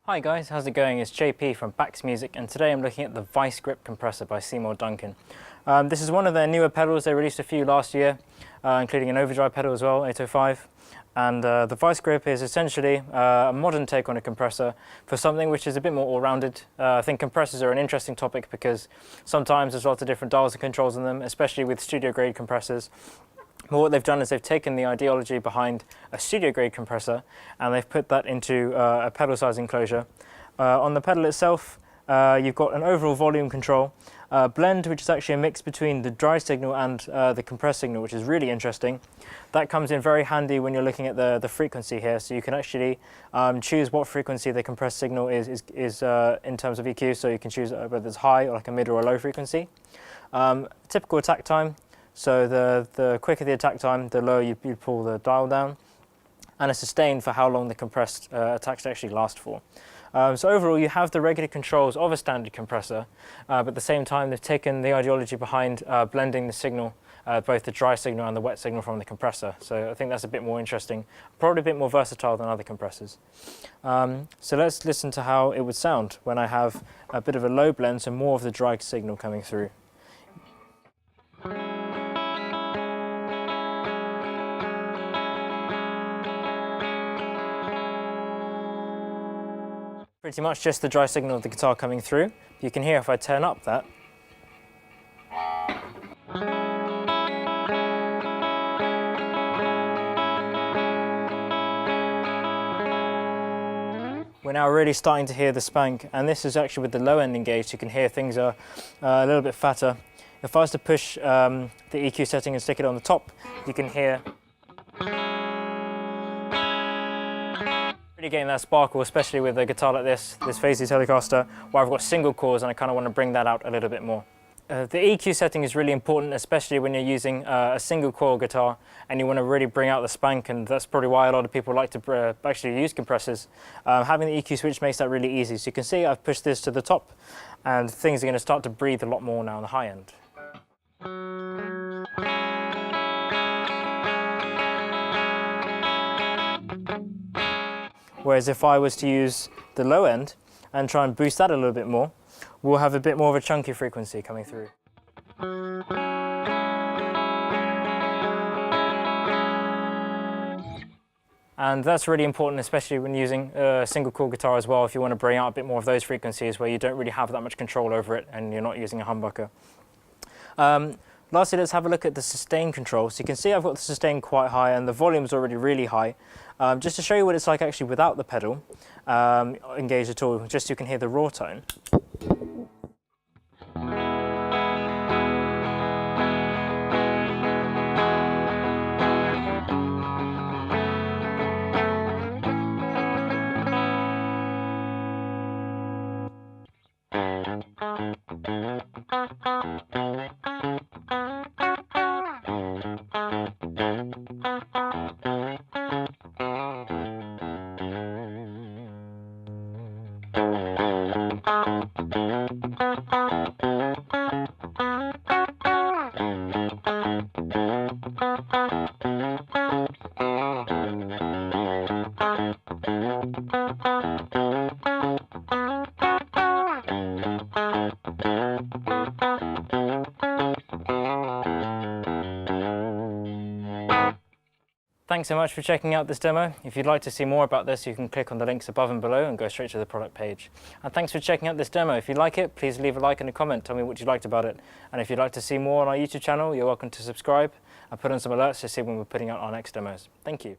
Hi guys, how's it going? It's JP from Bax Music, and today I'm looking at the Visegrip Compressor by Seymour Duncam. This is one of their newer pedals. They released a few last year, including an overdrive pedal as well, 805. And the Visegrip is essentially a modern take on a compressor for something which is a bit more all-rounded. I think compressors are an interesting topic because sometimes there's lots of different dials and controls in them, especially with studio-grade compressors. But what they've done is they've taken the ideology behind a studio-grade compressor and they've put that into a pedal size enclosure. On the pedal itself, you've got an overall volume control, blend, which is actually a mix between the dry signal and the compressed signal, which is really interesting. That comes in very handy when you're looking at the frequency here, so you can actually choose what frequency the compressed signal is in terms of EQ, so you can choose whether it's high or like a mid or a low frequency. Typical attack time. So the quicker the attack time, the lower you pull the dial down, and a sustain for how long the compressed attacks actually last for. So overall, you have the regular controls of a standard compressor, but at the same time, they've taken the ideology behind blending the signal, both the dry signal and the wet signal from the compressor. So I think that's a bit more interesting, probably a bit more versatile than other compressors. So let's listen to how it would sound when I have a bit of a low blend, so more of the dry signal coming through. Pretty much just the dry signal of the guitar coming through. You can hear if I turn up that. We're now really starting to hear the spank, and this is actually with the low end engaged. You can hear things are a little bit fatter. If I was to push the EQ setting and stick it on the top, you can hear really getting that sparkle, especially with a guitar like this Phasey Telecaster, where I've got single chords and I kind of want to bring that out a little bit more. The EQ setting is really important, especially when you're using a single coil guitar and you want to really bring out the spank, and that's probably why a lot of people like to actually use compressors. Having the EQ switch makes that really easy. So you can see I've pushed this to the top and things are going to start to breathe a lot more now on the high end. Whereas if I was to use the low end and try and boost that a little bit more, we'll have a bit more of a chunky frequency coming through. And that's really important, especially when using a single coil guitar as well, if you want to bring out a bit more of those frequencies where you don't really have that much control over it and you're not using a humbucker. Lastly, let's have a look at the sustain control. So you can see I've got the sustain quite high and the volume's already really high. Just to show you what it's like actually without the pedal engaged at all, just so you can hear the raw tone. Thanks so much for checking out this demo. If you'd like to see more about this, you can click on the links above and below and go straight to the product page. And thanks for checking out this demo. If you like it, please leave a like and a comment. Tell me what you liked about it. And if you'd like to see more on our YouTube channel, you're welcome to subscribe and put on some alerts to see when we're putting out our next demos. Thank you.